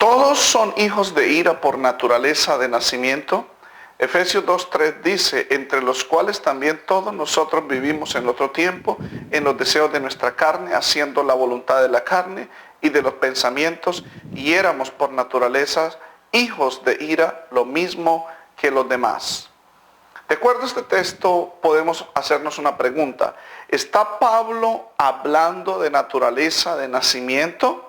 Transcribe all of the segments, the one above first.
Todos son hijos de ira por naturaleza de nacimiento. Efesios 2:3 dice, entre los cuales también todos nosotros vivimos en otro tiempo, en los deseos de nuestra carne, haciendo la voluntad de la carne y de los pensamientos, y éramos por naturaleza hijos de ira, lo mismo que los demás. De acuerdo a este texto, podemos hacernos una pregunta. ¿Está Pablo hablando de naturaleza de nacimiento?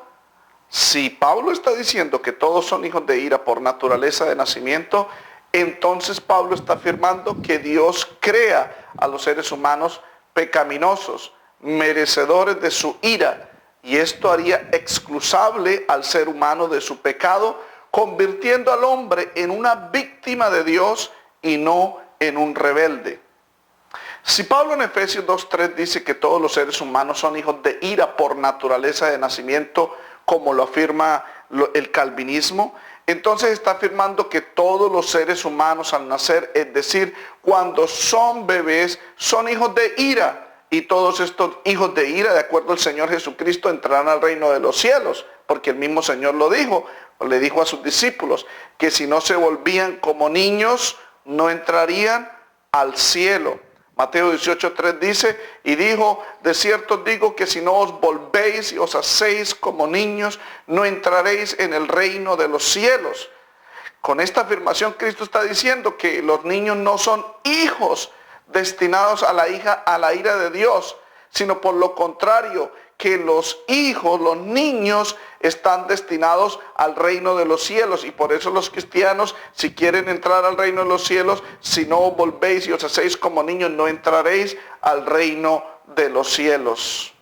Si Pablo está diciendo que todos son hijos de ira por naturaleza de nacimiento, entonces Pablo está afirmando que Dios crea a los seres humanos pecaminosos, merecedores de su ira, y esto haría excusable al ser humano de su pecado, convirtiendo al hombre en una víctima de Dios y no en un rebelde. Si Pablo en Efesios 2:3 dice que todos los seres humanos son hijos de ira por naturaleza de nacimiento, como lo afirma el calvinismo, entonces está afirmando que todos los seres humanos al nacer, es decir, cuando son bebés, son hijos de ira. Y todos estos hijos de ira, de acuerdo al Señor Jesucristo, entrarán al reino de los cielos, porque el mismo Señor lo dijo, le dijo a sus discípulos, que si no se volvían como niños, no entrarían al cielo. Mateo 18:3 dice, y dijo, de cierto os digo que si no os volvéis y os hacéis como niños, no entraréis en el reino de los cielos. Con esta afirmación Cristo está diciendo que los niños no son hijos destinados a la ira de Dios, sino por lo contrario, que los hijos, los niños, están destinados al reino de los cielos. Y por eso los cristianos, si quieren entrar al reino de los cielos, si no volvéis y os hacéis como niños, no entraréis al reino de los cielos.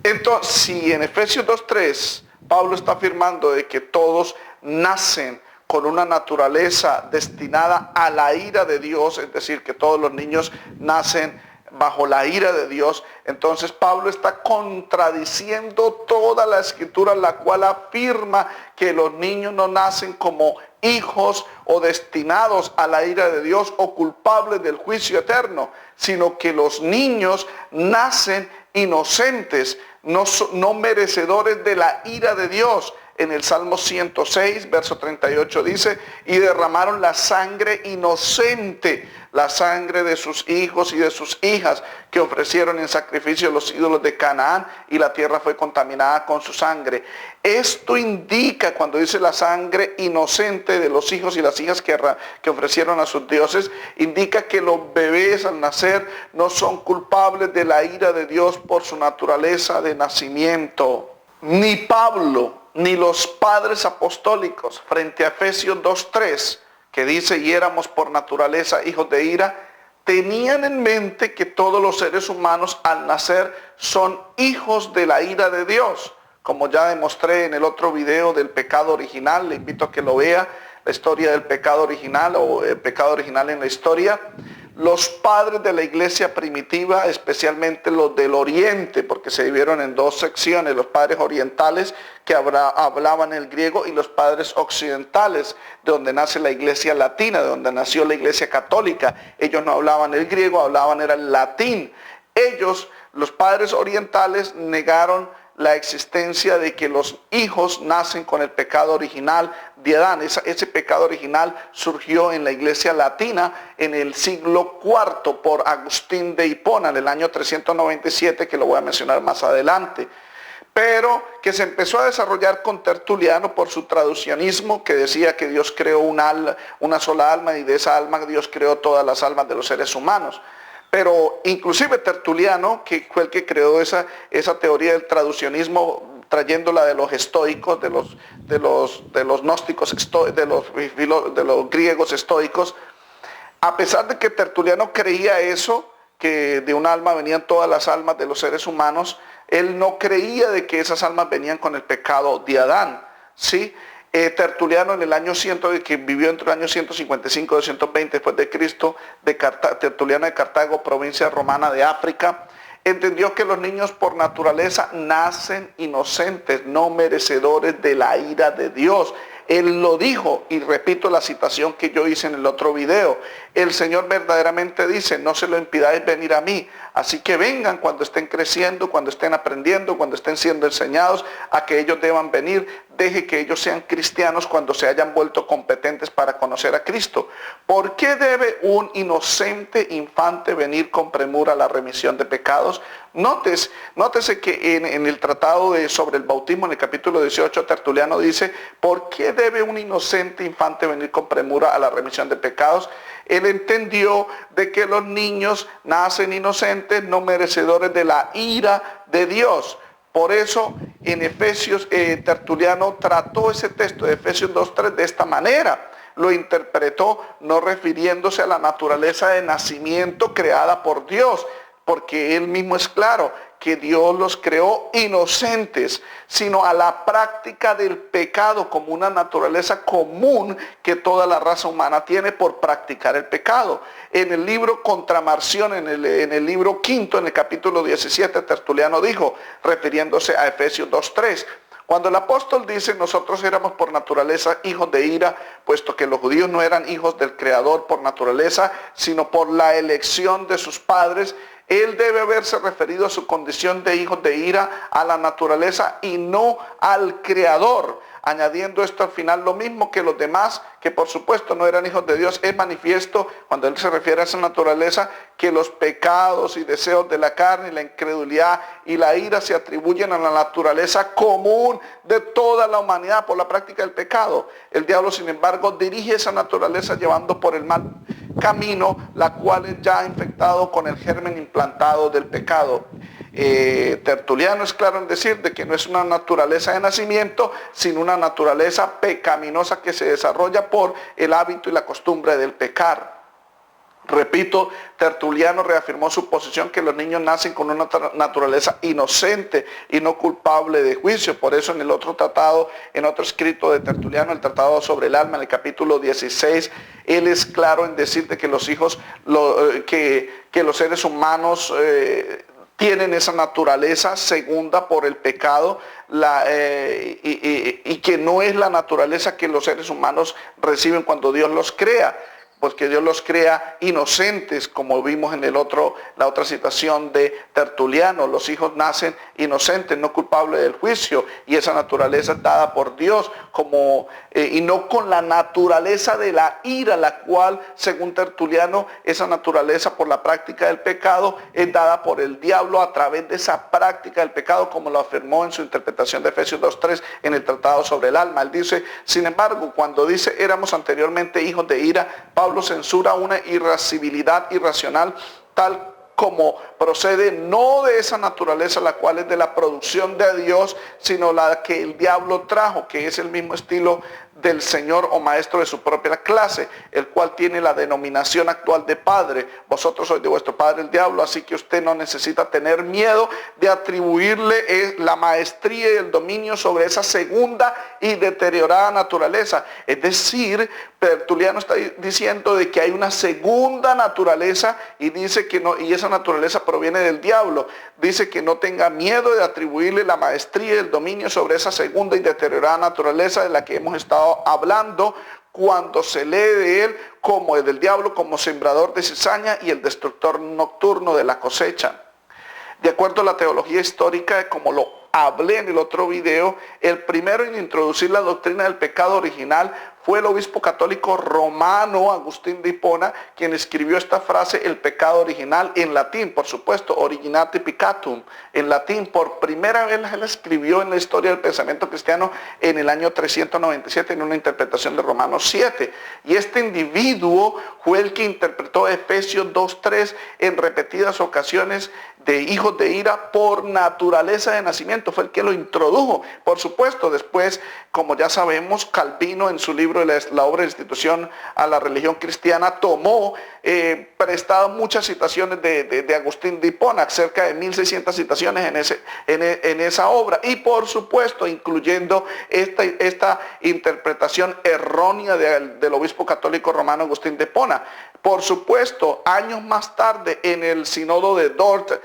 Entonces, si en Efesios 2:3 Pablo está afirmando de que todos nacen con una naturaleza destinada a la ira de Dios, es decir, que todos los niños nacen bajo la ira de Dios, entonces Pablo está contradiciendo toda la escritura, la cual afirma que los niños no nacen como hijos o destinados a la ira de Dios o culpables del juicio eterno, sino que los niños nacen inocentes, no merecedores de la ira de Dios. En el Salmo 106, verso 38 dice, y derramaron la sangre inocente, la sangre de sus hijos y de sus hijas, que ofrecieron en sacrificio a los ídolos de Canaán, y la tierra fue contaminada con su sangre. Esto indica, cuando dice la sangre inocente de los hijos y las hijas que ofrecieron a sus dioses, indica que los bebés al nacer no son culpables de la ira de Dios por su naturaleza de nacimiento. Ni Pablo ni los padres apostólicos, frente a Efesios 2:3, que dice, y éramos por naturaleza hijos de ira, tenían en mente que todos los seres humanos al nacer son hijos de la ira de Dios. Como ya demostré en el otro video del pecado original, le invito a que lo vea, la historia del pecado original o el pecado original en la historia. Los padres de la iglesia primitiva, especialmente los del oriente, porque se dividieron en dos secciones, los padres orientales que hablaban el griego y los padres occidentales, de donde nace la iglesia latina, de donde nació la iglesia católica. Ellos no hablaban el griego, era el latín. Ellos, los padres orientales, negaron la existencia de que los hijos nacen con el pecado original de Adán. Ese pecado original surgió en la iglesia latina en el siglo IV por Agustín de Hipona, en el año 397, que lo voy a mencionar más adelante. Pero que se empezó a desarrollar con Tertuliano por su traducionismo, que decía que Dios creó una sola alma, y de esa alma Dios creó todas las almas de los seres humanos. Pero inclusive Tertuliano, que fue el que creó esa teoría del traducionismo, trayéndola de los estoicos, de los gnósticos, de los griegos estoicos, a pesar de que Tertuliano creía eso, que de un alma venían todas las almas de los seres humanos, él no creía de que esas almas venían con el pecado de Adán, ¿sí? Tertuliano en el año 100, que vivió entre el año 155 y 220 después de Cristo, Tertuliano de Cartago, provincia romana de África, entendió que los niños por naturaleza nacen inocentes, no merecedores de la ira de Dios. Él lo dijo, y repito la citación que yo hice en el otro video. El Señor verdaderamente dice, no se lo impidáis venir a mí. Así que vengan cuando estén creciendo, cuando estén aprendiendo, cuando estén siendo enseñados, a que ellos deban venir. Deje que ellos sean cristianos cuando se hayan vuelto competentes para conocer a Cristo. ¿Por qué debe un inocente infante venir con premura a la remisión de pecados? Nótese que en el tratado sobre el bautismo, en el capítulo 18, Tertuliano dice, ¿por qué debe un inocente infante venir con premura a la remisión de pecados? Él entendió de que los niños nacen inocentes, no merecedores de la ira de Dios. Por eso en Efesios, Tertuliano trató ese texto de Efesios 2:3 de esta manera. Lo interpretó no refiriéndose a la naturaleza de nacimiento creada por Dios, porque él mismo es claro que Dios los creó inocentes, sino a la práctica del pecado como una naturaleza común que toda la raza humana tiene por practicar el pecado. En el libro Contramarción, en el libro quinto, en el capítulo 17, Tertuliano dijo, refiriéndose a Efesios 2:3, cuando el apóstol dice, nosotros éramos por naturaleza hijos de ira, puesto que los judíos no eran hijos del Creador por naturaleza, sino por la elección de sus padres, él debe haberse referido a su condición de hijos de ira, a la naturaleza y no al Creador, añadiendo esto al final lo mismo que los demás, que por supuesto no eran hijos de Dios. Es manifiesto, cuando él se refiere a esa naturaleza, que los pecados y deseos de la carne, la incredulidad y la ira se atribuyen a la naturaleza común de toda la humanidad por la práctica del pecado. El diablo, sin embargo, dirige esa naturaleza llevando por el mal camino, la cual es ya infectado con el germen implantado del pecado. Tertuliano es claro en decir de que no es una naturaleza de nacimiento, sino una naturaleza pecaminosa que se desarrolla por el hábito y la costumbre del pecar. Repito, Tertuliano reafirmó su posición que los niños nacen con una naturaleza inocente y no culpable de juicio. Por eso en el otro tratado, en otro escrito de Tertuliano, el tratado sobre el alma, en el capítulo 16, él es claro en decir de que los hijos, que los seres humanos tienen esa naturaleza segunda por el pecado y que no es la naturaleza que los seres humanos reciben cuando Dios los crea, porque Dios los crea inocentes, como vimos en la otra citación de Tertuliano. Los hijos nacen inocentes, no culpables del juicio, y esa naturaleza es dada por Dios, y no con la naturaleza de la ira, la cual, según Tertuliano, esa naturaleza por la práctica del pecado es dada por el diablo a través de esa práctica del pecado, como lo afirmó en su interpretación de Efesios 2:3 en el tratado sobre el alma. Él dice, sin embargo, cuando dice éramos anteriormente hijos de ira, Pablo censura una irascibilidad irracional tal como procede no de esa naturaleza la cual es de la producción de Dios, sino la que el diablo trajo, que es el mismo estilo del Señor o maestro de su propia clase, el cual tiene la denominación actual de padre. Vosotros sois de vuestro padre el diablo, así que usted no necesita tener miedo de atribuirle la maestría y el dominio sobre esa segunda y deteriorada naturaleza. Es decir, Tertuliano está diciendo de que hay una segunda naturaleza y dice que no, y esa naturaleza proviene del diablo. Dice que no tenga miedo de atribuirle la maestría y el dominio sobre esa segunda y deteriorada naturaleza de la que hemos estado hablando cuando se lee de él como el del diablo, como sembrador de cizaña y el destructor nocturno de la cosecha. De acuerdo a la teología histórica, como lo hablé en el otro video, el primero en introducir la doctrina del pecado original fue el obispo católico romano Agustín de Hipona, quien escribió esta frase, el pecado original, en latín, por supuesto, originate peccatum, en latín. Por primera vez él escribió en la historia del pensamiento cristiano en el año 397 en una interpretación de Romanos 7. Y este individuo fue el que interpretó Efesios 2:3 en repetidas ocasiones de hijos de ira por naturaleza de nacimiento. Fue el que lo introdujo. Por supuesto, después, como ya sabemos, Calvino en su libro La obra de institución a la religión cristiana tomó prestado muchas citaciones de Agustín de Hipona, cerca de 1600 citaciones en esa obra, y por supuesto incluyendo esta interpretación errónea del obispo católico romano Agustín de Hipona. Por supuesto, años más tarde en el sínodo de Dort,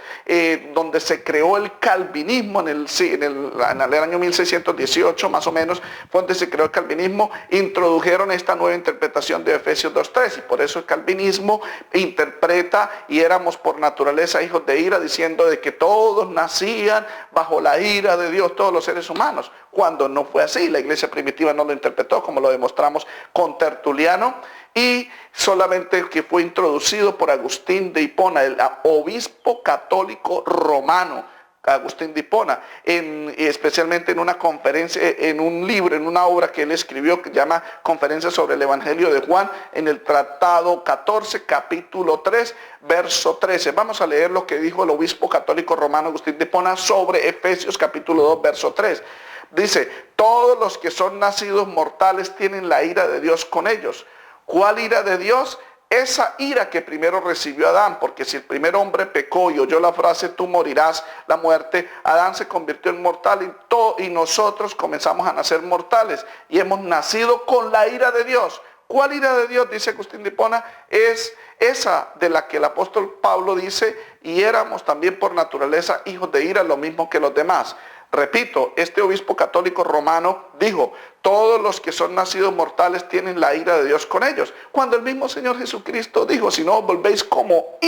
donde se creó el calvinismo en el año 1618 más o menos, fue donde se creó el calvinismo, introdujeron esta nueva interpretación de Efesios 2:3, y por eso el calvinismo interpreta y éramos por naturaleza hijos de ira, diciendo de que todos nacían bajo la ira de Dios, todos los seres humanos, cuando no fue así. La iglesia primitiva no lo interpretó, como lo demostramos con Tertuliano, y solamente que fue introducido por Agustín de Hipona, el obispo católico romano, Agustín de Hipona, especialmente en una conferencia, en un libro, en una obra que él escribió que llama Conferencia sobre el Evangelio de Juan, en el tratado 14, capítulo 3, verso 13. Vamos a leer lo que dijo el obispo católico romano Agustín de Hipona sobre Efesios capítulo 2, verso 3. Dice, todos los que son nacidos mortales tienen la ira de Dios con ellos. ¿Cuál ira de Dios? Esa ira que primero recibió Adán, porque si el primer hombre pecó y oyó la frase tú morirás, la muerte, Adán se convirtió en mortal y nosotros comenzamos a nacer mortales y hemos nacido con la ira de Dios. ¿Cuál ira de Dios? Dice Agustín de Hipona, es esa de la que el apóstol Pablo dice, y éramos también por naturaleza hijos de ira, lo mismo que los demás. Repito, este obispo católico romano dijo, todos los que son nacidos mortales tienen la ira de Dios con ellos. Cuando el mismo Señor Jesucristo dijo, si no volvéis como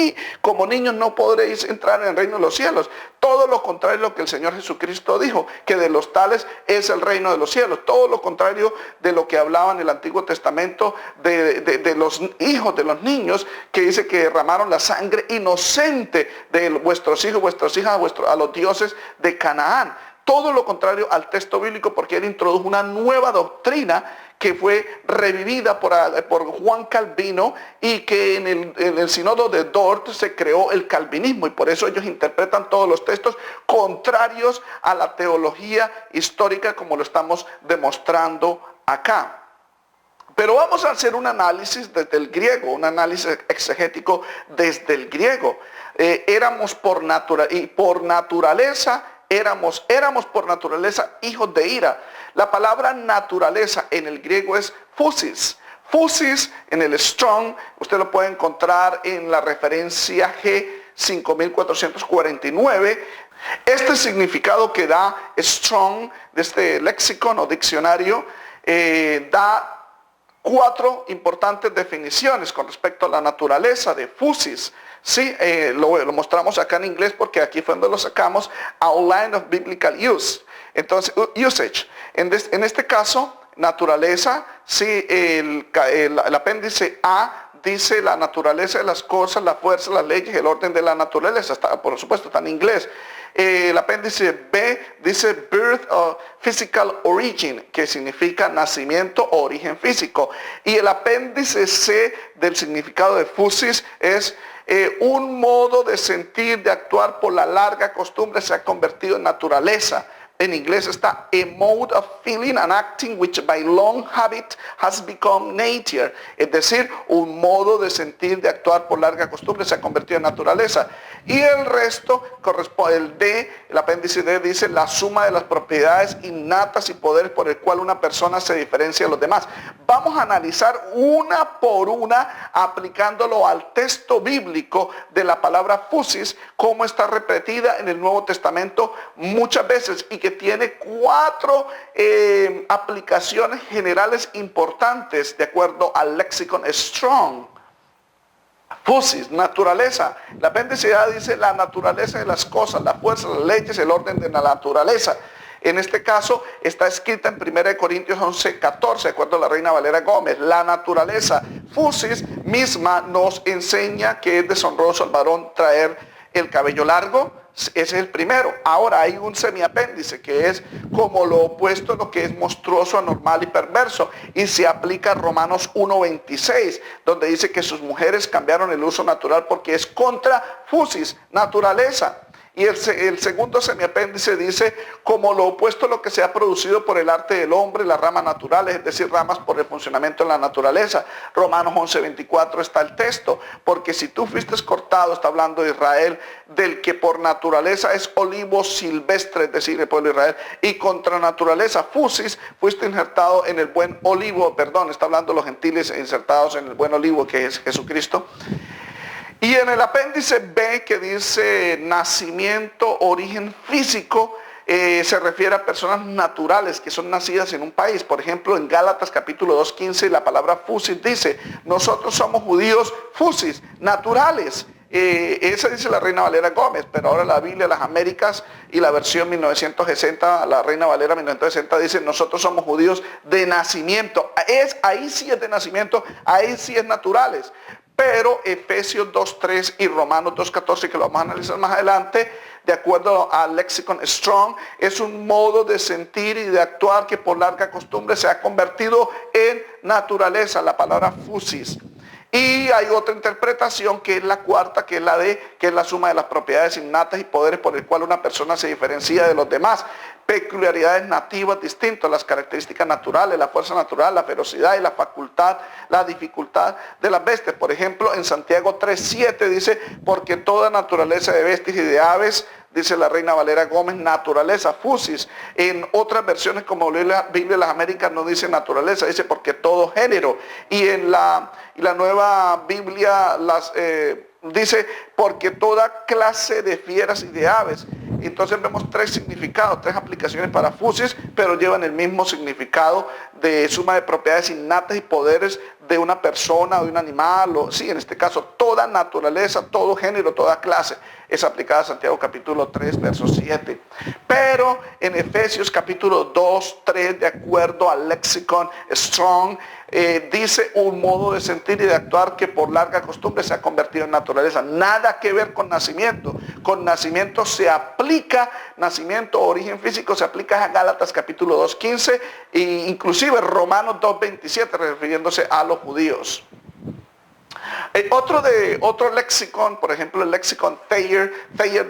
niños no podréis entrar en el reino de los cielos. Todo lo contrario de lo que el Señor Jesucristo dijo, que de los tales es el reino de los cielos. Todo lo contrario de lo que hablaba en el Antiguo Testamento de los hijos, de los niños, que dice que derramaron la sangre inocente de vuestros hijos, vuestras hijas, a los dioses de Canaán. Todo lo contrario al texto bíblico, porque él introdujo una nueva doctrina que fue revivida por Juan Calvino y que en el sínodo de Dort se creó el calvinismo, y por eso ellos interpretan todos los textos contrarios a la teología histórica, como lo estamos demostrando acá. Pero vamos a hacer un análisis desde el griego, un análisis exegético desde el griego. Éramos por naturaleza por naturaleza hijos de ira. La palabra naturaleza en el griego es physis. Physis en el Strong, usted lo puede encontrar en la referencia G5449. Este significado que da Strong de este léxico o diccionario da 4 importantes definiciones con respecto a la naturaleza de physis. Sí, lo mostramos acá en inglés porque aquí fue donde lo sacamos, Outline of Biblical Use. Entonces, usage. En este caso, naturaleza, sí, el apéndice A dice la naturaleza de las cosas, la fuerza, las leyes, el orden de la naturaleza. Está, por supuesto, está en inglés. El apéndice B dice birth of physical origin, que significa nacimiento o origen físico. Y el apéndice C del significado de physis es un modo de sentir, de actuar por la larga costumbre se ha convertido en naturaleza. En inglés está a mode of feeling and acting which by long habit has become nature. Es decir, un modo de sentir, de actuar por larga costumbre se ha convertido en naturaleza. Y el resto corresponde, el D, el apéndice D dice la suma de las propiedades innatas y poderes por el cual una persona se diferencia de los demás. Vamos a analizar una por una, aplicándolo al texto bíblico de la palabra physis, cómo está repetida en el Nuevo Testamento muchas veces y que tiene 4 aplicaciones generales importantes de acuerdo al léxico Strong. Physis, naturaleza. La apéndice A dice la naturaleza de las cosas, la fuerza, las leyes, el orden de la naturaleza. En este caso está escrita en 1 Corintios 11:14, de acuerdo a la Reina Valera Gómez. La naturaleza, physis misma, nos enseña que es deshonroso al varón traer el cabello largo. Ese es el primero. Ahora hay un semiapéndice que es como lo opuesto a lo que es monstruoso, anormal y perverso, y se aplica a Romanos 1:26, donde dice que sus mujeres cambiaron el uso natural porque es contra physis, naturaleza. Y el segundo semiapéndice dice como lo opuesto a lo que se ha producido por el arte del hombre, las ramas naturales, es decir, ramas por el funcionamiento de la naturaleza. Romanos 11:24 está el texto, porque si tú fuiste cortado, está hablando de Israel, del que por naturaleza es olivo silvestre, es decir, el pueblo de Israel, y contra naturaleza, physis, fuiste injertado en el buen olivo, está hablando de los gentiles insertados en el buen olivo que es Jesucristo. Y en el apéndice B que dice nacimiento, origen físico, se refiere a personas naturales que son nacidas en un país. Por ejemplo, en Gálatas capítulo 2:15 la palabra fusis dice, nosotros somos judíos fusis, naturales. Esa dice la Reina Valera Gómez, pero ahora la Biblia de las Américas y la versión 1960, la Reina Valera 1960 dice, nosotros somos judíos de nacimiento. Ahí sí es de nacimiento, ahí sí es naturales. Pero Efesios 2:3 y Romanos 2:14, que lo vamos a analizar más adelante, de acuerdo al Lexicon Strong, es un modo de sentir y de actuar que por larga costumbre se ha convertido en naturaleza, la palabra fusis. Y hay otra interpretación que es la cuarta, que es la suma de las propiedades innatas y poderes por el cual una persona se diferencia de los demás. Peculiaridades nativas distintas, las características naturales, la fuerza natural, la ferocidad y la facultad, la dificultad de las bestias. Por ejemplo, en Santiago 3:7 dice, porque toda naturaleza de bestias y de aves, dice la Reina Valera Gómez, naturaleza, fusis. En otras versiones como la Biblia de las Américas no dice naturaleza, dice porque todo género. Y en la nueva Biblia dice porque toda clase de fieras y de aves. Entonces vemos tres significados, tres aplicaciones para fusis, pero llevan el mismo significado de suma de propiedades innatas y poderes de una persona, de un animal, o sí, en este caso, toda naturaleza, todo género, toda clase. Es aplicada a Santiago capítulo 3, verso 7. Pero en Efesios capítulo 2, 3, de acuerdo al Lexicon Strong, dice un modo de sentir y de actuar que por larga costumbre se ha convertido en naturaleza. Nada que ver con nacimiento. Con nacimiento se aplica, nacimiento, origen físico, se aplica a Gálatas capítulo 2:15 e inclusive Romanos 2:27, refiriéndose a los judíos. Otro lexicon, por ejemplo el lexicon Thayer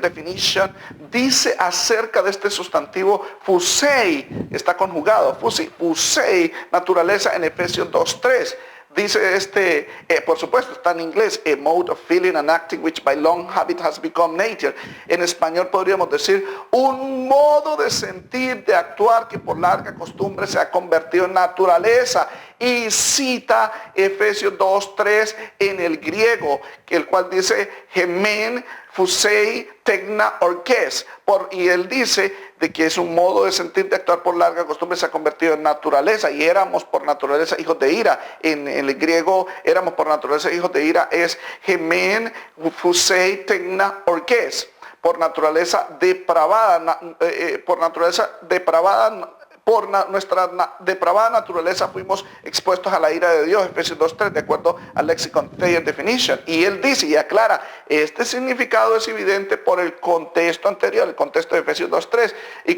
Definition, dice acerca de este sustantivo fusei, está conjugado, fusei, naturaleza, en Efesios 2:3. Dice por supuesto está en inglés, a mode of feeling and acting which by long habit has become nature. En español podríamos decir un modo de sentir, de actuar que por larga costumbre se ha convertido en naturaleza. Y cita Efesios 2:3 en el griego, el cual dice hemen, fusei, tegna, orkes. Y él dice de que es un modo de sentir, de actuar por larga costumbre, se ha convertido en naturaleza. Y éramos por naturaleza hijos de ira. En el griego, éramos por naturaleza hijos de ira, es hemen, fusei, tegna, orkes. Por naturaleza depravada, por nuestra depravada naturaleza fuimos expuestos a la ira de Dios, Efesios 2:3, de acuerdo al Lexicon Thayer Definition. Y él dice y aclara, este significado es evidente por el contexto anterior, el contexto de Efesios 2:3, y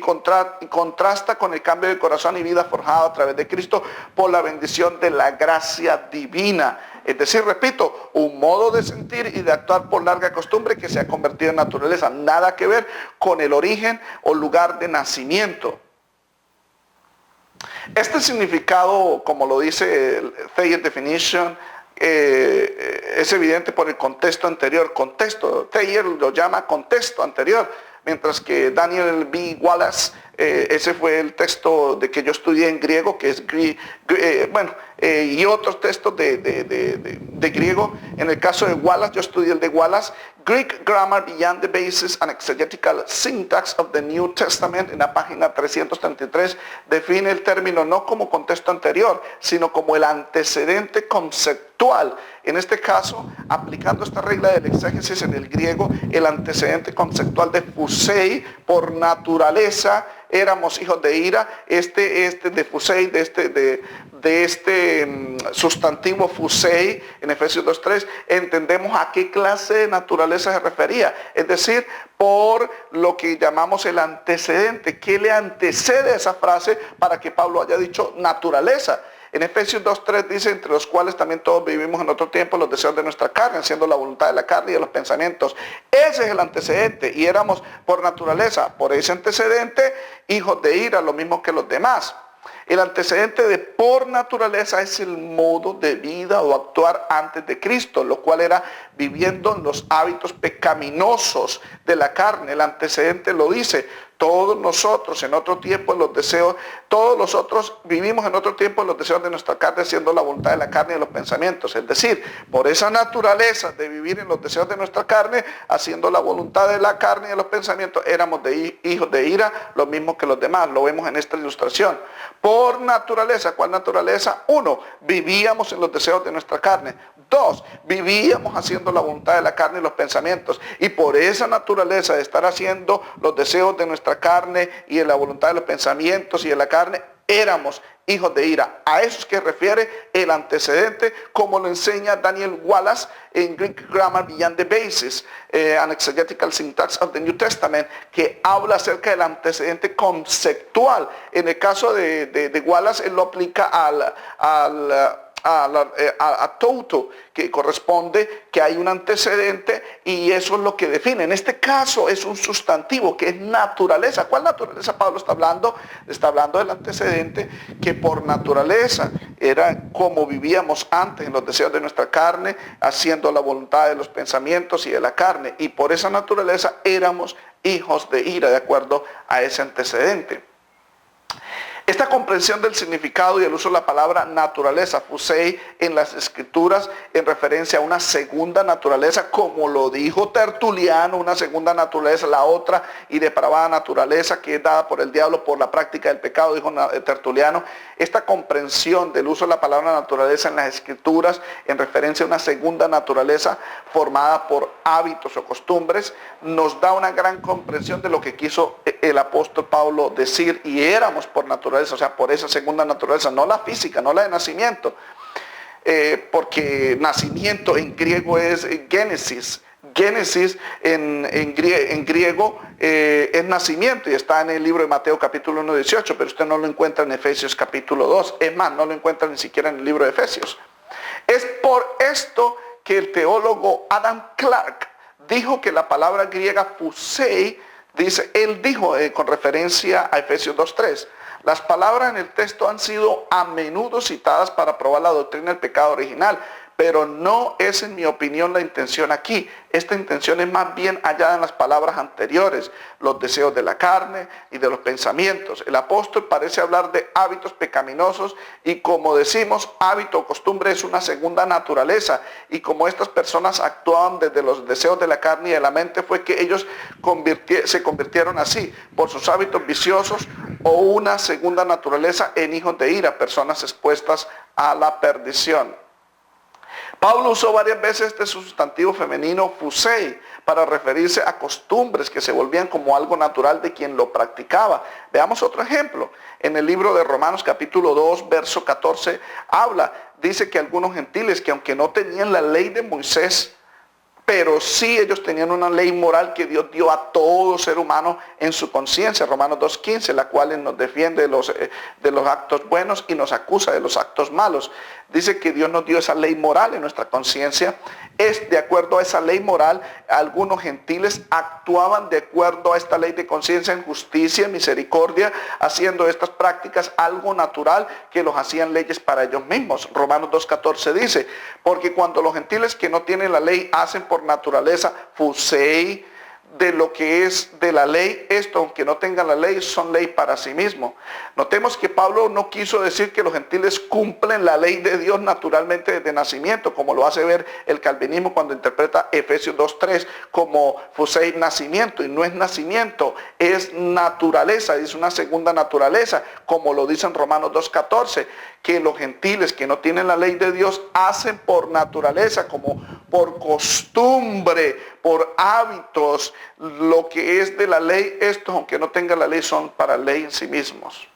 contrasta con el cambio de corazón y vida forjado a través de Cristo por la bendición de la gracia divina. Es decir, repito, un modo de sentir y de actuar por larga costumbre que se ha convertido en naturaleza. Nada que ver con el origen o lugar de nacimiento. Este significado, como lo dice el Thayer Definition, es evidente por el contexto anterior. Thayer lo llama contexto anterior, mientras que Daniel B. Wallace, ese fue el texto de que yo estudié en griego, que es y otros textos de griego. En el caso de Wallace, yo estudié el de Wallace, Greek Grammar Beyond the Basis and Exegetical Syntax of the New Testament, en la página 333, define el término no como contexto anterior, sino como el antecedente conceptual. En este caso, aplicando esta regla del exégesis en el griego, el antecedente conceptual de fusei, por naturaleza, éramos hijos de ira, de fusei, de este sustantivo fusei, en Efesios 2:3, entendemos a qué clase de naturaleza se refería. Es decir, por lo que llamamos el antecedente. ¿Qué le antecede a esa frase para que Pablo haya dicho naturaleza? En Efesios 2:3 dice, entre los cuales también todos vivimos en otro tiempo los deseos de nuestra carne, haciendo la voluntad de la carne y de los pensamientos. Ese es el antecedente, y éramos por naturaleza, por ese antecedente, hijos de ira, lo mismo que los demás. El antecedente de por naturaleza es el modo de vida o actuar antes de Cristo, lo cual era viviendo en los hábitos pecaminosos de la carne. El antecedente lo dice. todos nosotros en otro tiempo en los deseos, todos nosotros vivimos en otro tiempo en los deseos de nuestra carne, haciendo la voluntad de la carne y de los pensamientos. Es decir, por esa naturaleza de vivir en los deseos de nuestra carne, haciendo la voluntad de la carne y de los pensamientos, éramos hijos de ira, lo mismo que los demás. Lo vemos en esta ilustración. Por naturaleza, ¿cuál naturaleza? 1, vivíamos en los deseos de nuestra carne. 2, vivíamos haciendo la voluntad de la carne y los pensamientos. Y por esa naturaleza de estar haciendo los deseos de nuestra carne y de la voluntad de los pensamientos y de la carne, éramos hijos de ira. A eso es que refiere el antecedente, como lo enseña Daniel Wallace en Greek Grammar Beyond the Basis, an Exegetical Syntax of the New Testament, que habla acerca del antecedente conceptual. En el caso de Wallace, él lo aplica a toto, que corresponde que hay un antecedente y eso es lo que define. En este caso es un sustantivo que es naturaleza. ¿Cuál naturaleza Pablo está hablando? Está hablando del antecedente que por naturaleza era como vivíamos antes en los deseos de nuestra carne, haciendo la voluntad de los pensamientos y de la carne, y por esa naturaleza éramos hijos de ira, de acuerdo a ese antecedente. Esta comprensión del significado y el uso de la palabra naturaleza, fusei, en las escrituras en referencia a una segunda naturaleza, como lo dijo Tertuliano, una segunda naturaleza, la otra y depravada naturaleza que es dada por el diablo por la práctica del pecado, dijo Tertuliano. Esta comprensión del uso de la palabra naturaleza en las escrituras en referencia a una segunda naturaleza formada por hábitos o costumbres nos da una gran comprensión de lo que quiso el apóstol Pablo decir, y éramos por naturaleza, o sea, por esa segunda naturaleza, no la física, no la de nacimiento, porque nacimiento en griego es Génesis. Génesis en griego es nacimiento y está en el libro de Mateo capítulo 1, 18, pero usted no lo encuentra en Efesios capítulo 2, es más, no lo encuentra ni siquiera en el libro de Efesios. Es por esto que el teólogo Adam Clarke dijo que la palabra griega fusei, él dijo con referencia a Efesios 2.3, las palabras en el texto han sido a menudo citadas para probar la doctrina del pecado original, pero no es en mi opinión la intención aquí. Esta intención es más bien hallada en las palabras anteriores, los deseos de la carne y de los pensamientos. El apóstol parece hablar de hábitos pecaminosos y, como decimos, hábito o costumbre es una segunda naturaleza, y como estas personas actuaban desde los deseos de la carne y de la mente, fue que ellos se convirtieron así, por sus hábitos viciosos o una segunda naturaleza, en hijos de ira, personas expuestas a la perdición. Pablo usó varias veces este sustantivo femenino fusei para referirse a costumbres que se volvían como algo natural de quien lo practicaba. Veamos otro ejemplo. En el libro de Romanos capítulo 2, verso 14, dice que algunos gentiles que aunque no tenían la ley de Moisés, pero sí ellos tenían una ley moral que Dios dio a todo ser humano en su conciencia, Romanos 2.15, la cual nos defiende de los actos buenos y nos acusa de los actos malos. Dice que Dios nos dio esa ley moral en nuestra conciencia. Es de acuerdo a esa ley moral, algunos gentiles actuaban de acuerdo a esta ley de conciencia en justicia, en misericordia, haciendo estas prácticas algo natural que los hacían leyes para ellos mismos. Romanos 2.14 dice, porque cuando los gentiles que no tienen la ley hacen por naturaleza fusei de lo que es de la ley, esto aunque no tengan la ley son ley para sí mismo. Notemos que Pablo no quiso decir que los gentiles cumplen la ley de Dios naturalmente desde nacimiento, como lo hace ver el calvinismo cuando interpreta Efesios 2.3 como fusei nacimiento, y no es nacimiento, es naturaleza, es una segunda naturaleza, como lo dice en Romanos 2.14, que los gentiles que no tienen la ley de Dios hacen por naturaleza, como por costumbre, por hábitos, lo que es de la ley, estos aunque no tengan la ley son para ley en sí mismos.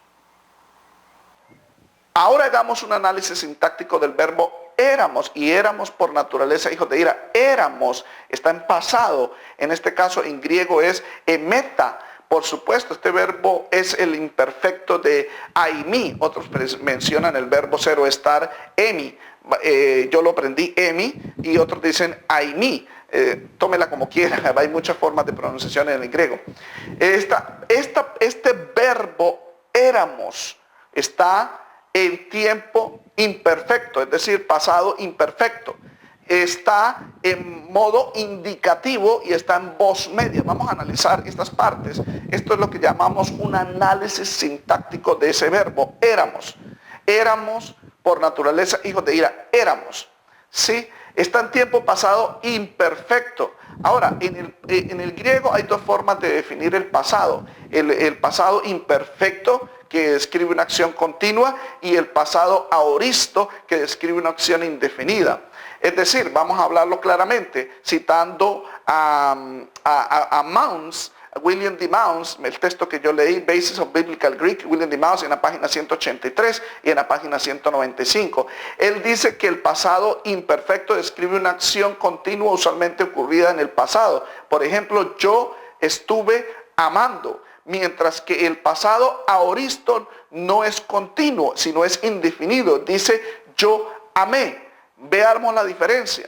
Ahora hagamos un análisis sintáctico del verbo éramos, y éramos por naturaleza hijos de ira. Éramos está en pasado, en este caso en griego es emeta. Por supuesto, este verbo es el imperfecto de aimi. Otros mencionan el verbo cero estar, emi. Yo lo aprendí emi y otros dicen aimi. Tómela como quiera, hay muchas formas de pronunciación en el griego. Este verbo éramos está en tiempo imperfecto, es decir, pasado imperfecto. está en modo indicativo y está en voz media. Vamos a analizar estas partes. Esto es lo que llamamos un análisis sintáctico de ese verbo. Éramos. Éramos por naturaleza hijos de ira. Éramos. ¿Sí? Está en tiempo pasado imperfecto. Ahora, en el griego hay dos formas de definir el pasado. El pasado imperfecto, que describe una acción continua, y el pasado aoristo, que describe una acción indefinida. Es decir, vamos a hablarlo claramente, citando a Mounce, William D. Mounce, el texto que yo leí, Basis of Biblical Greek, William D. Mounce, en la página 183 y en la página 195. Él dice que el pasado imperfecto describe una acción continua usualmente ocurrida en el pasado. Por ejemplo, yo estuve amando, mientras que el pasado aoristo no es continuo, sino es indefinido. Dice, yo amé. Veamos la diferencia.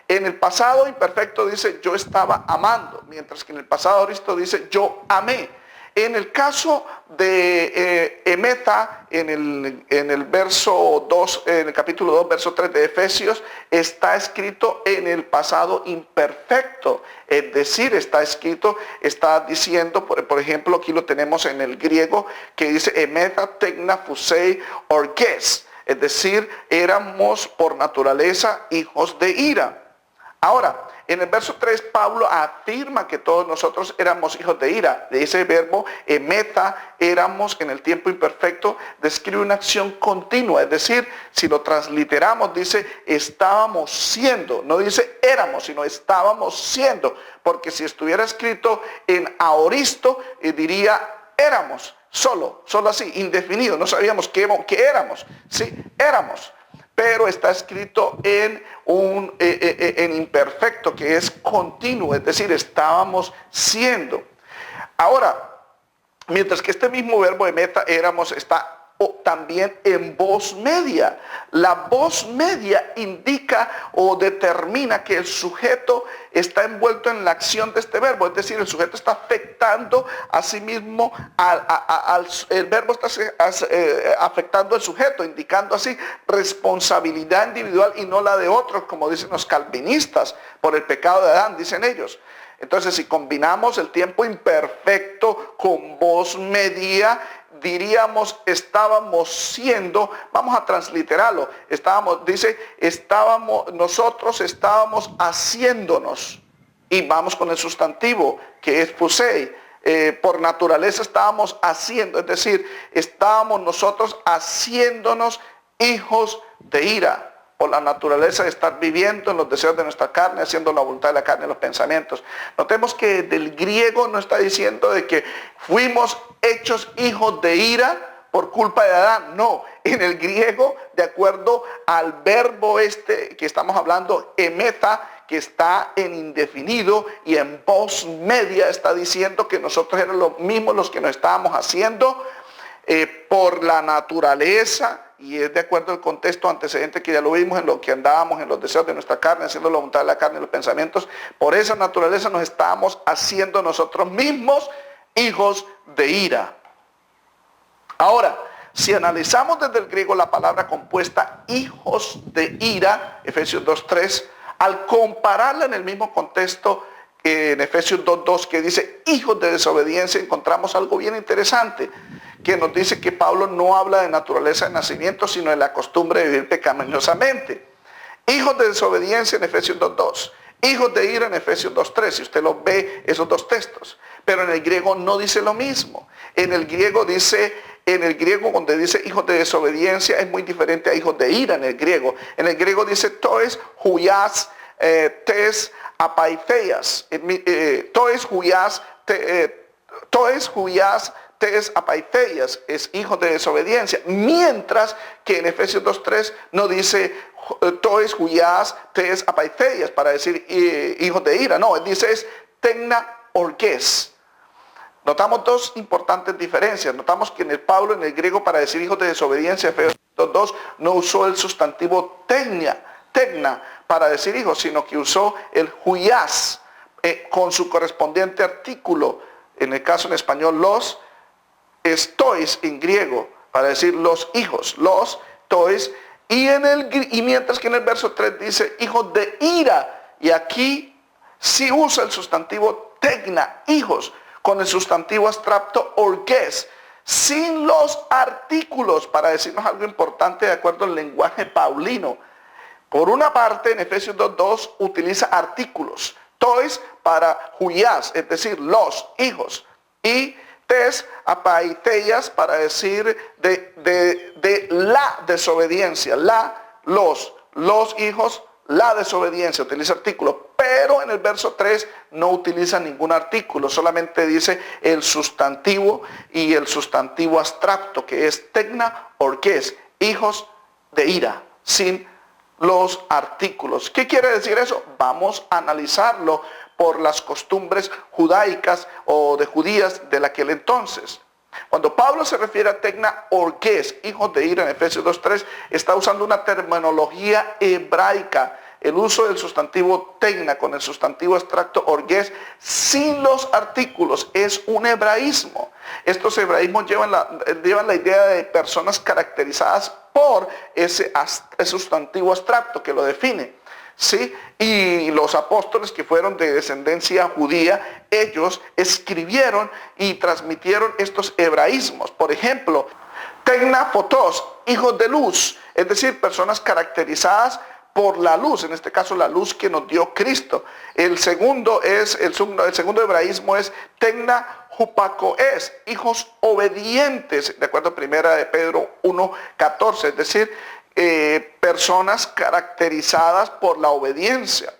En el pasado imperfecto dice yo estaba amando, mientras que en el pasado aoristo dice yo amé. En el caso de emeta, en el verso 2, en el capítulo 2, verso 3 de Efesios, está escrito en el pasado imperfecto. Es decir, está diciendo, por ejemplo, aquí lo tenemos en el griego, que dice emeta, tegna, fusei, orges. Es decir, éramos por naturaleza hijos de ira. Ahora, en el verso 3, Pablo afirma que todos nosotros éramos hijos de ira. De ese verbo, emeta, éramos en el tiempo imperfecto, describe una acción continua. Es decir, si lo transliteramos, dice estábamos siendo. No dice éramos, sino estábamos siendo. Porque si estuviera escrito en aoristo, diría éramos. Solo así, indefinido, no sabíamos qué éramos, sí, éramos, pero está escrito en imperfecto, que es continuo, es decir, estábamos siendo. Ahora, mientras que este mismo verbo de meta, éramos, está también en voz media. La voz media indica o determina que el sujeto está envuelto en la acción de este verbo, es decir, el sujeto está afectando a sí mismo, el verbo está afectando al sujeto, indicando así responsabilidad individual y no la de otros, como dicen los calvinistas, por el pecado de Adán, dicen ellos. Entonces, si combinamos el tiempo imperfecto con voz media, diríamos estábamos siendo, vamos a transliterarlo, nosotros estábamos haciéndonos, y vamos con el sustantivo que es fusei, por naturaleza estábamos haciendo, es decir, estábamos nosotros haciéndonos hijos de ira, por la naturaleza de estar viviendo en los deseos de nuestra carne, haciendo la voluntad de la carne y los pensamientos. Notemos que del griego no está diciendo de que fuimos hechos hijos de ira por culpa de Adán. No, en el griego, de acuerdo al verbo que estamos hablando, emeta, que está en indefinido y en voz media, está diciendo que nosotros éramos los mismos los que nos estábamos haciendo por la naturaleza, y es de acuerdo al contexto antecedente que ya lo vimos, en lo que andábamos en los deseos de nuestra carne, haciendo la voluntad de la carne y los pensamientos. Por esa naturaleza nos estábamos haciendo nosotros mismos hijos de ira. Ahora, si analizamos desde el griego la palabra compuesta hijos de ira, Efesios 2:3, al compararla en el mismo contexto en Efesios 2:2, que dice hijos de desobediencia, encontramos algo bien interesante, que nos dice que Pablo no habla de naturaleza de nacimiento, sino de la costumbre de vivir pecaminosamente. Hijos de desobediencia en Efesios 2:2, hijos de ira en Efesios 2:3, si usted los ve, esos dos textos. Pero en el griego no dice lo mismo. En el griego donde dice hijos de desobediencia es muy diferente a hijos de ira en el griego. En el griego dice toes, huyas, tes, apaitheias. Toes, huyas, tes, apaitheias, es hijos de desobediencia. Mientras que en Efesios 2:3 no dice toes, huyas, tes, apaitheias para decir hijos de ira. No, dice es tegna, orges. Notamos dos importantes diferencias. Notamos que Pablo en el griego para decir hijos de desobediencia, Efesios 2:2, no usó el sustantivo tegna para decir hijos, sino que usó el huyas con su correspondiente artículo. En el caso en español, los, es tois en griego, para decir los hijos, los, tois, Y mientras que en el verso 3 dice hijos de ira. Y aquí sí usa el sustantivo tegna, hijos, con el sustantivo abstracto orges, sin los artículos, para decirnos algo importante de acuerdo al lenguaje paulino. Por una parte, en Efesios 2:2 utiliza artículos. Tois para huyas, es decir, los hijos. Y tes apaiteias para decir de la desobediencia. Los hijos, la desobediencia. Utiliza artículos. Pero en el verso 3 no utiliza ningún artículo. Solamente dice el sustantivo y el sustantivo abstracto, que es tegna orges, hijos de ira, sin los artículos. ¿Qué quiere decir eso? Vamos a analizarlo por las costumbres judaicas o de judías de aquel entonces. Cuando Pablo se refiere a tegna orges, hijos de ira, en Efesios 2:3, está usando una terminología hebraica. El uso del sustantivo tegna con el sustantivo abstracto orges sin los artículos es un hebraísmo. Estos hebraísmos llevan la idea de personas caracterizadas por ese sustantivo abstracto que lo define, ¿sí? Y los apóstoles que fueron de descendencia judía, ellos escribieron y transmitieron estos hebraísmos. Por ejemplo, tegna fotos, hijos de luz, es decir, personas caracterizadas por la luz, en este caso la luz que nos dio Cristo. El segundo hebraísmo es tegna hupacoes, hijos obedientes, de acuerdo a 1 de Pedro 1:14, es decir, personas caracterizadas por la obediencia.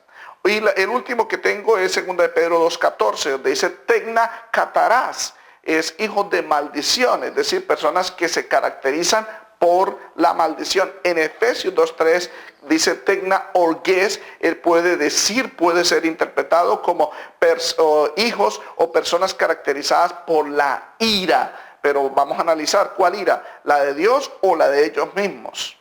Y el último que tengo es 2 de Pedro 2:14, donde dice tegna catarás, es hijos de maldición, es decir, personas que se caracterizan por la maldición. En Efesios 2:3 dice tegna orges, él puede ser interpretado como hijos o personas caracterizadas por la ira. Pero vamos a analizar cuál ira, la de Dios o la de ellos mismos.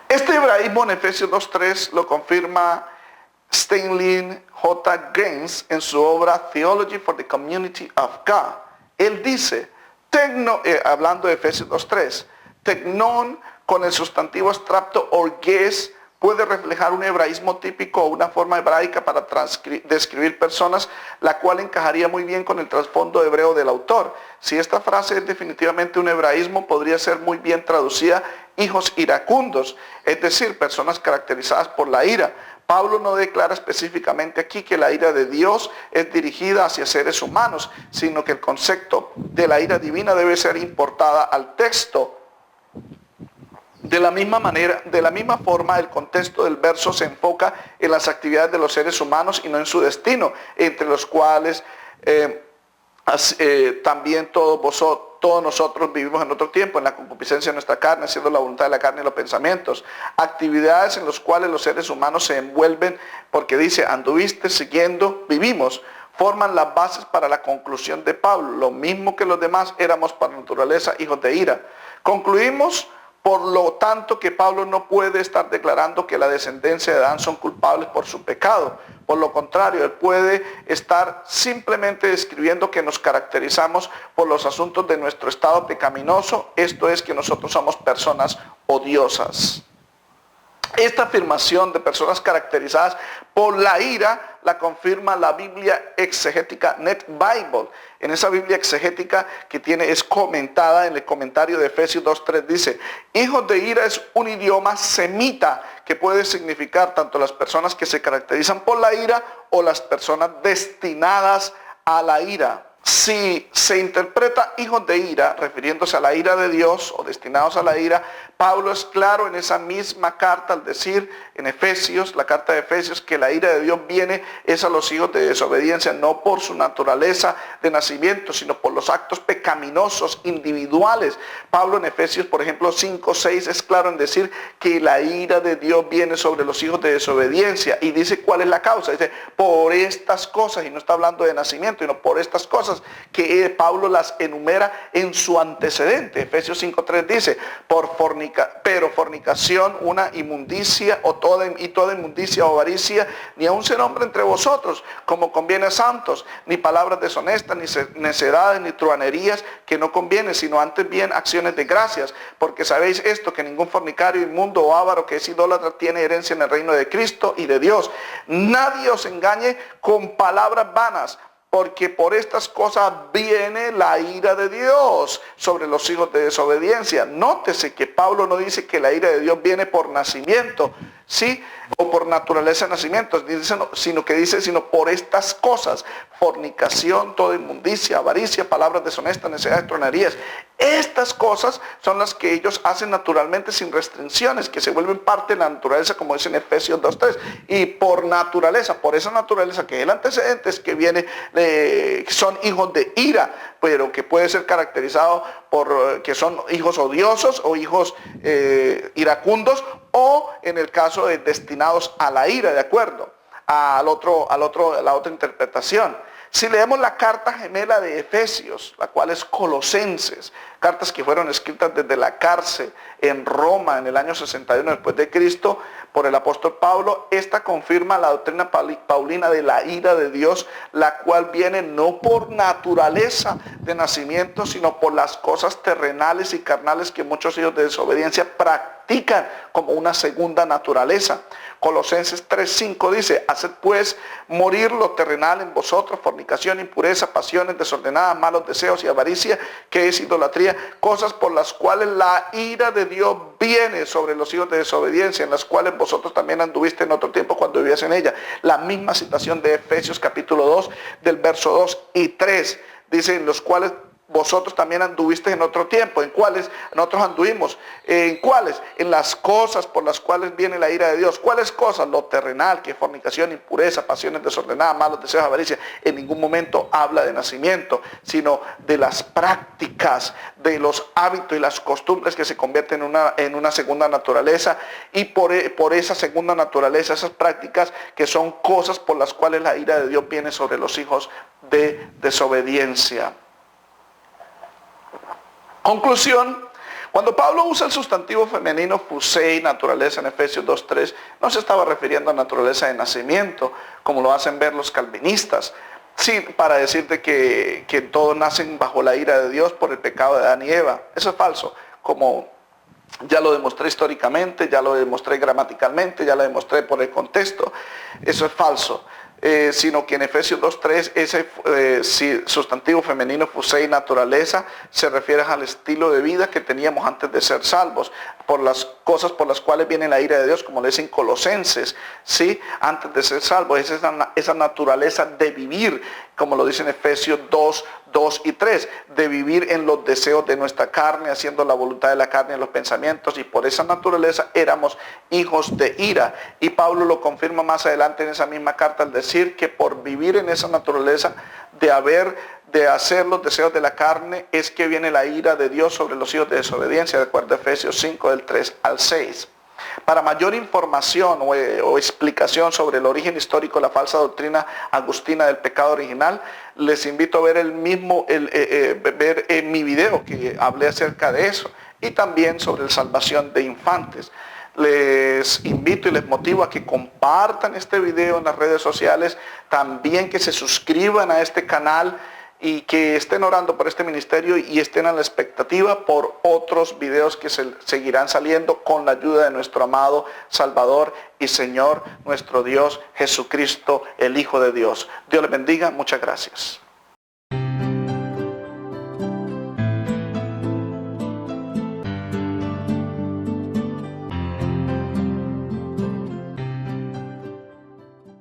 Este hebraísmo en Efesios 2:3 lo confirma Stanley J. Gaines en su obra Theology for the Community of God. Él dice, hablando de Efesios 2:3, tegnon con el sustantivo abstracto orges puede reflejar un hebraísmo típico o una forma hebraica para describir personas, la cual encajaría muy bien con el trasfondo hebreo del autor. Si esta frase es definitivamente un hebraísmo, podría ser muy bien traducida hijos iracundos, es decir, personas caracterizadas por la ira. Pablo no declara específicamente aquí que la ira de Dios es dirigida hacia seres humanos, sino que el concepto de la ira divina debe ser importada al texto. De la misma forma, el contexto del verso se enfoca en las actividades de los seres humanos y no en su destino, entre los cuales también todos nosotros vivimos en otro tiempo, en la concupiscencia de nuestra carne, haciendo la voluntad de la carne y los pensamientos. Actividades en las cuales los seres humanos se envuelven, porque dice, anduviste siguiendo, vivimos, forman las bases para la conclusión de Pablo. Lo mismo que los demás, éramos por naturaleza hijos de ira. Concluimos, por lo tanto, que Pablo no puede estar declarando que la descendencia de Adán son culpables por su pecado. Por lo contrario, él puede estar simplemente describiendo que nos caracterizamos por los asuntos de nuestro estado pecaminoso, esto es que nosotros somos personas odiosas. Esta afirmación de personas caracterizadas por la ira la confirma la Biblia exegética Net Bible. En esa Biblia exegética que es comentada en el comentario de Efesios 2:3 dice, hijos de ira es un idioma semita que puede significar tanto las personas que se caracterizan por la ira o las personas destinadas a la ira. Si se interpreta hijos de ira, refiriéndose a la ira de Dios o destinados a la ira, Pablo es claro en esa misma carta al decir en Efesios, la carta de Efesios, que la ira de Dios es a los hijos de desobediencia, no por su naturaleza de nacimiento, sino por los actos pecaminosos individuales. Pablo en Efesios, por ejemplo, 5:6 es claro en decir que la ira de Dios viene sobre los hijos de desobediencia y dice cuál es la causa. Dice, por estas cosas, y no está hablando de nacimiento, sino por estas cosas cosas que Pablo las enumera en su antecedente. Efesios 5:3 dice, pero fornicación, una inmundicia y toda inmundicia o avaricia, ni aun se nombre entre vosotros, como conviene a santos, ni palabras deshonestas, ni necedades, ni truhanerías, que no conviene, sino antes bien acciones de gracias, porque sabéis esto, que ningún fornicario, inmundo o avaro que es idólatra tiene herencia en el reino de Cristo y de Dios. Nadie os engañe con palabras vanas, porque por estas cosas viene la ira de Dios sobre los hijos de desobediencia. Nótese que Pablo no dice que la ira de Dios viene por nacimiento, ¿sí? O por naturaleza de nacimiento, sino por estas cosas: fornicación, toda inmundicia, avaricia, palabras deshonestas, necedades, tronerías. Estas cosas son las que ellos hacen naturalmente sin restricciones, que se vuelven parte de la naturaleza, como dice en Efesios 2:3. Y por naturaleza, por esa naturaleza que el antecedente es que viene, son hijos de ira, pero que puede ser caracterizado por que son hijos odiosos o hijos iracundos, o en el caso de destinados a la ira, de acuerdo a la otra interpretación. Si leemos la carta gemela de Efesios, la cual es Colosenses, cartas que fueron escritas desde la cárcel en Roma en el año 61 después de Cristo por el apóstol Pablo, esta confirma la doctrina paulina de la ira de Dios, la cual viene no por naturaleza de nacimiento, sino por las cosas terrenales y carnales que muchos hijos de desobediencia practican como una segunda naturaleza. Colosenses 3:5 dice, haced pues morir lo terrenal en vosotros, fornicación, impureza, pasiones desordenadas, malos deseos y avaricia, que es idolatría, cosas por las cuales la ira de Dios viene sobre los hijos de desobediencia, en las cuales vosotros también anduviste en otro tiempo cuando vivías en ella. La misma citación de Efesios capítulo 2, del verso 2 y 3, dice, en los cuales vosotros también anduviste en otro tiempo. ¿En cuáles? Nosotros anduvimos. ¿En cuáles? En las cosas por las cuales viene la ira de Dios. ¿Cuáles cosas? Lo terrenal, que es fornicación, impureza, pasiones desordenadas, malos deseos, avaricia. En ningún momento habla de nacimiento, sino de las prácticas, de los hábitos y las costumbres que se convierten en una segunda naturaleza. Y por esa segunda naturaleza, esas prácticas que son cosas por las cuales la ira de Dios viene sobre los hijos de desobediencia. Conclusión: cuando Pablo usa el sustantivo femenino fusei, naturaleza, en Efesios 2:3, no se estaba refiriendo a naturaleza de nacimiento, como lo hacen ver los calvinistas, sí, para decirte que todos nacen bajo la ira de Dios por el pecado de Adán y Eva. Eso es falso, como ya lo demostré históricamente, ya lo demostré gramaticalmente, ya lo demostré por el contexto. Eso es falso. Sino que en Efesios 2:3 ese sustantivo femenino fusei, naturaleza, se refiere al estilo de vida que teníamos antes de ser salvos, por las cosas por las cuales viene la ira de Dios, como le dicen Colosenses, ¿sí? Antes de ser salvos, es esa naturaleza de vivir, como lo dice en Efesios 2 y 3, de vivir en los deseos de nuestra carne, haciendo la voluntad de la carne en los pensamientos, y por esa naturaleza éramos hijos de ira. Y Pablo lo confirma más adelante en esa misma carta al decir que por vivir en esa naturaleza de hacer los deseos de la carne es que viene la ira de Dios sobre los hijos de desobediencia, de acuerdo a Efesios 5 del 3 al 6. Para mayor información o explicación sobre el origen histórico de la falsa doctrina agustina del pecado original, les invito a ver ver mi video que hablé acerca de eso, y también sobre la salvación de infantes. Les invito y les motivo a que compartan este video en las redes sociales, también que se suscriban a este canal y que estén orando por este ministerio y estén a la expectativa por otros videos que seguirán saliendo con la ayuda de nuestro amado Salvador y Señor, nuestro Dios Jesucristo, el Hijo de Dios. Dios les bendiga, muchas gracias.